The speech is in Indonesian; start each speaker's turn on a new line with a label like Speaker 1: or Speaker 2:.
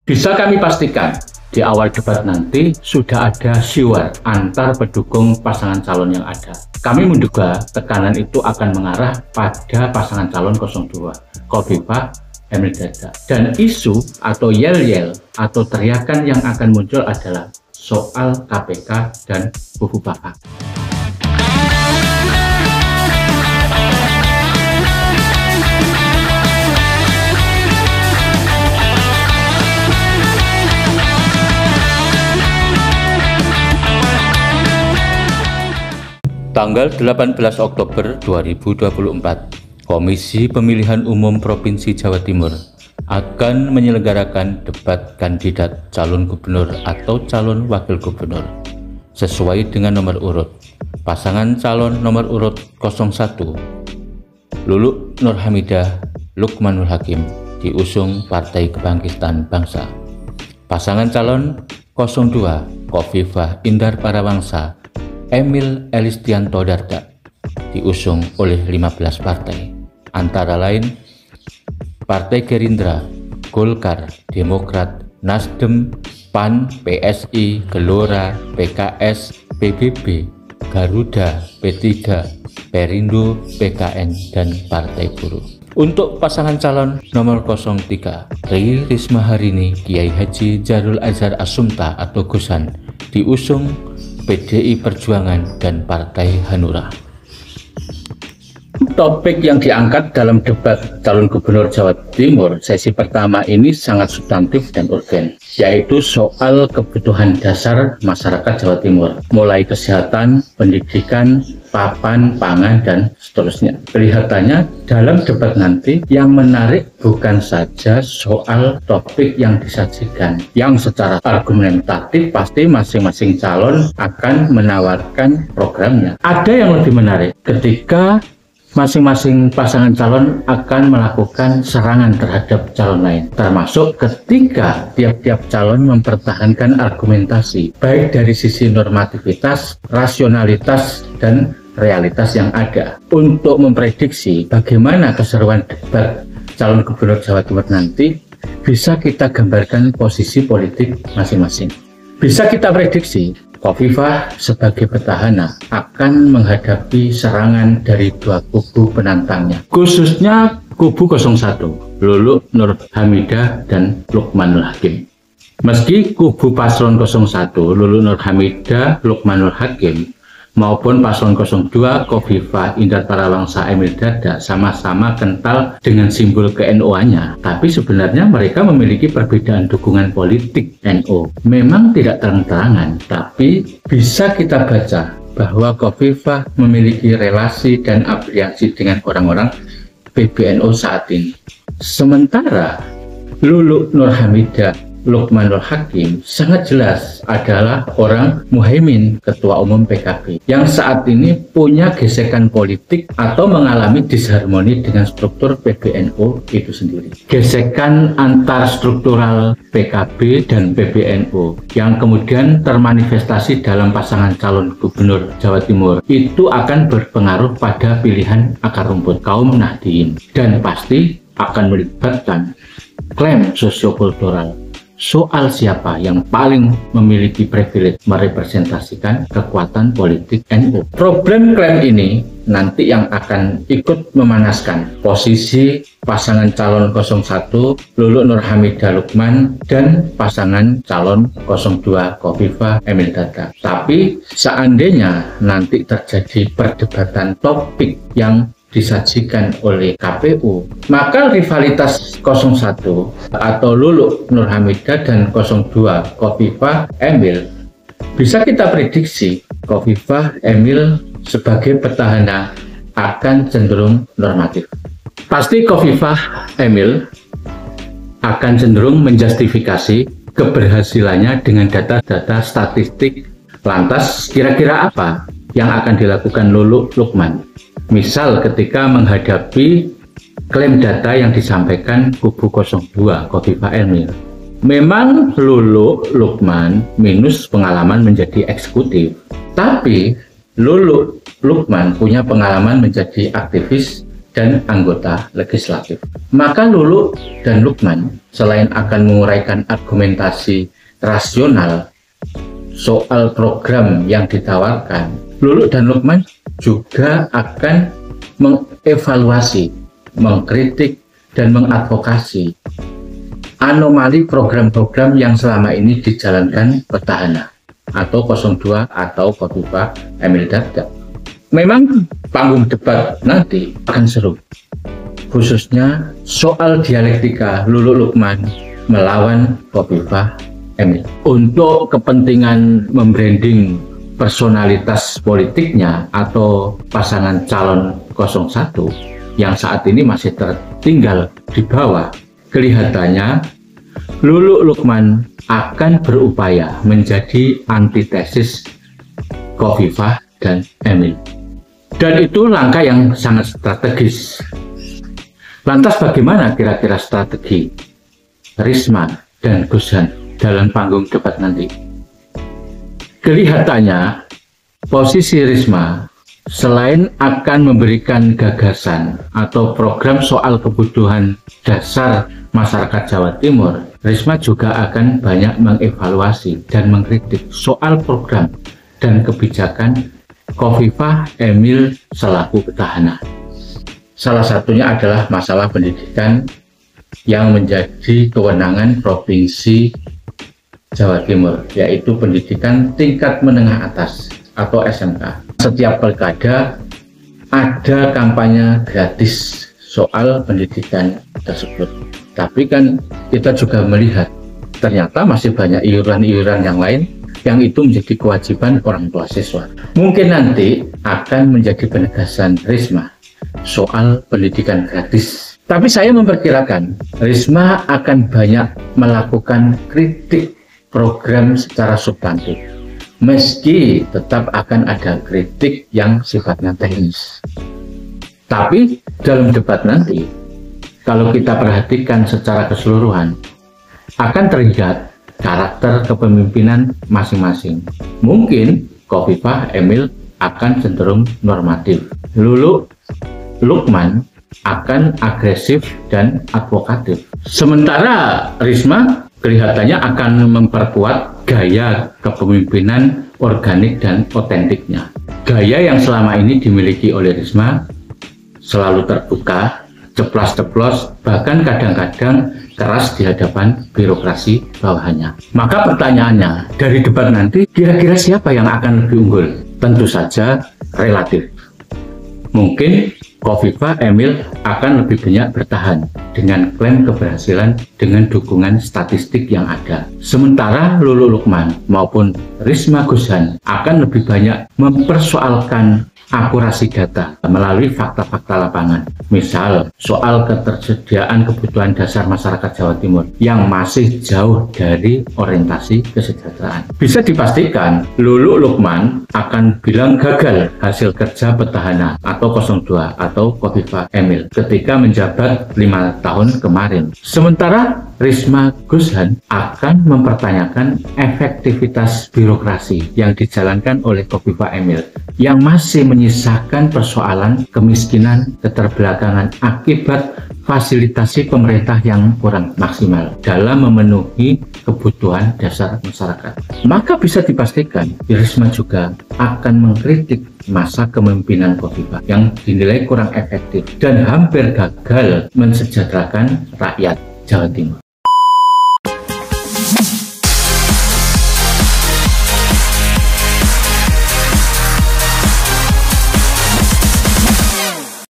Speaker 1: Bisa kami pastikan, di awal debat nanti sudah ada siwar antar pendukung pasangan calon yang ada. Kami menduga tekanan itu akan mengarah pada pasangan calon 02, Khofifah Emil Dardak. Dan isu atau yel-yel atau teriakan yang akan muncul adalah soal KPK dan Bubu Baka.
Speaker 2: Tanggal 18 Oktober 2024, Komisi Pemilihan Umum Provinsi Jawa Timur akan menyelenggarakan debat kandidat calon gubernur atau calon wakil gubernur sesuai dengan nomor urut. Pasangan calon nomor urut 01 Luluk Nur Hamidah Lukmanul Hakim diusung Partai Kebangkitan Bangsa. Pasangan calon 02 Khofifah Indar Parawangsa Emil Elistianto Dardak diusung oleh 15 partai, antara lain Partai Gerindra, Golkar, Demokrat, Nasdem, PAN, PSI, Gelora, PKS, PBB, Garuda, P3, Perindo, PKN, dan Partai Buruh. Untuk pasangan calon nomor 03, Tri Risma Harini Kiai Haji Jarul Azhar Asumta atau Gusan diusung PDI Perjuangan dan Partai Hanura.
Speaker 1: Topik yang diangkat dalam debat calon gubernur Jawa Timur sesi pertama ini sangat substantif dan urgen, yaitu soal kebutuhan dasar masyarakat Jawa Timur, mulai kesehatan, pendidikan, papan, pangan, dan seterusnya. Kelihatannya dalam debat nanti yang menarik bukan saja soal topik yang disajikan, yang secara argumentatif pasti masing-masing calon akan menawarkan programnya. Ada yang lebih menarik ketika masing-masing pasangan calon akan melakukan serangan terhadap calon lain, termasuk ketika tiap-tiap calon mempertahankan argumentasi, baik dari sisi normativitas, rasionalitas, dan realitas yang ada. Untuk memprediksi bagaimana keseruan debat calon gubernur Jawa Timur nanti, bisa kita gambarkan posisi politik masing-masing. Bisa kita prediksi Khofifah sebagai petahana akan menghadapi serangan dari dua kubu penantangnya, khususnya kubu 01 Luluk Nur Hamidah dan Lukmanul Hakim. Meski kubu paslon 01 Luluk Nur Hamidah Lukmanul Hakim maupun paslon 02 Khofifah Indar Parawangsa Emil Dardak sama-sama kental dengan simbol ke-NU-nya, tapi sebenarnya mereka memiliki perbedaan dukungan politik NU. Memang tidak terang-terangan, tapi bisa kita baca bahwa Khofifah memiliki relasi dan afiliasi dengan orang-orang PBNU saat ini. Sementara Luluk Nur Hamidah Lukmanul Hakim sangat jelas adalah orang Muhaimin, Ketua Umum PKB, yang saat ini punya gesekan politik atau mengalami disharmoni dengan struktur PBNU itu sendiri. Gesekan antar struktural PKB dan PBNU yang kemudian termanifestasi dalam pasangan calon gubernur Jawa Timur itu akan berpengaruh pada pilihan akar rumput kaum Nahdien dan pasti akan melibatkan klaim sosiokultural soal siapa yang paling memiliki privilege merepresentasikan kekuatan politik NU. Problem klaim ini nanti yang akan ikut memanaskan posisi pasangan calon 01 Luluk Nur Hamidah Lukman dan pasangan calon 02 Khofifah Emil Dardak. Tapi seandainya nanti terjadi perdebatan topik yang disajikan oleh KPU, maka rivalitas 01 atau Luluk Nur Hamidah dan 02 Khofifah Emil bisa kita prediksi Khofifah Emil sebagai petahana akan cenderung normatif. Pasti Khofifah Emil akan cenderung menjustifikasi keberhasilannya dengan data-data statistik. Lantas kira-kira apa yang akan dilakukan Luluk Lukman? Misal ketika menghadapi klaim data yang disampaikan kubu 02 Khofifah Emil. Memang Luluk Lukman minus pengalaman menjadi eksekutif, tapi Luluk Lukman punya pengalaman menjadi aktivis dan anggota legislatif. Maka Luluk dan Lukman selain akan menguraikan argumentasi rasional soal program yang ditawarkan, Luluk dan Lukman juga akan mengevaluasi, mengkritik, dan mengadvokasi anomali program-program yang selama ini dijalankan petahana atau 02 atau Khofifah Emil Dardak. Memang panggung debat nanti akan seru, khususnya soal dialektika Luluk Lukman melawan Khofifah Emil. Untuk kepentingan membranding personalitas politiknya atau pasangan calon 01 yang saat ini masih tertinggal di bawah, kelihatannya Luluk Lukman akan berupaya menjadi antitesis Khofifah dan Emil. Dan itu langkah yang sangat strategis. Lantas bagaimana kira-kira strategi Risma dan Gushan dalam panggung debat nanti? Kelihatannya posisi Risma selain akan memberikan gagasan atau program soal kebutuhan dasar masyarakat Jawa Timur, Risma juga akan banyak mengevaluasi dan mengkritik soal program dan kebijakan Khofifah Emil selaku petahana. Salah satunya adalah masalah pendidikan yang menjadi kewenangan Provinsi Jawa Timur, yaitu pendidikan tingkat menengah atas atau SMK. Setiap pilkada ada kampanye gratis soal pendidikan tersebut. Tapi kan kita juga melihat ternyata masih banyak iuran-iuran yang lain yang itu menjadi kewajiban orang tua siswa. Mungkin nanti akan menjadi penegasan Risma soal pendidikan gratis. Tapi saya memperkirakan Risma akan banyak melakukan kritik program secara substantif, meski tetap akan ada kritik yang sifatnya teknis. Tapi dalam debat nanti, kalau kita perhatikan secara keseluruhan, akan terlihat karakter kepemimpinan masing-masing. Mungkin Khofifah Emil akan cenderung normatif, Luluk Lukman akan agresif dan advokatif. Sementara Risma kelihatannya akan memperkuat gaya kepemimpinan organik dan otentiknya. Gaya yang selama ini dimiliki oleh Risma selalu terbuka, ceplas-ceplos, bahkan kadang-kadang keras di hadapan birokrasi bawahannya. Maka pertanyaannya, dari debat nanti kira-kira siapa yang akan lebih unggul? Tentu saja relatif. Mungkin Khofifah Emil akan lebih banyak bertahan dengan klaim keberhasilan dengan dukungan statistik yang ada. Sementara Luluk Lukman maupun Risma Gushan akan lebih banyak mempersoalkan akurasi data melalui fakta-fakta lapangan. Misal soal ketersediaan kebutuhan dasar masyarakat Jawa Timur yang masih jauh dari orientasi kesejahteraan. Bisa dipastikan Luluk Lukman akan bilang gagal hasil kerja petahana atau 02 atau Khofifah Emil ketika menjabat 5 tahun kemarin. Sementara Risma Gushan akan mempertanyakan efektivitas birokrasi yang dijalankan oleh Khofifah Emil yang masih menyisakan persoalan kemiskinan, keterbelakangan akibat fasilitasi pemerintah yang kurang maksimal dalam memenuhi kebutuhan dasar masyarakat. Maka bisa dipastikan Risma juga akan mengkritik masa kepemimpinan Khofifah yang dinilai kurang efektif dan hampir gagal mensejahterakan rakyat Jawa Timur.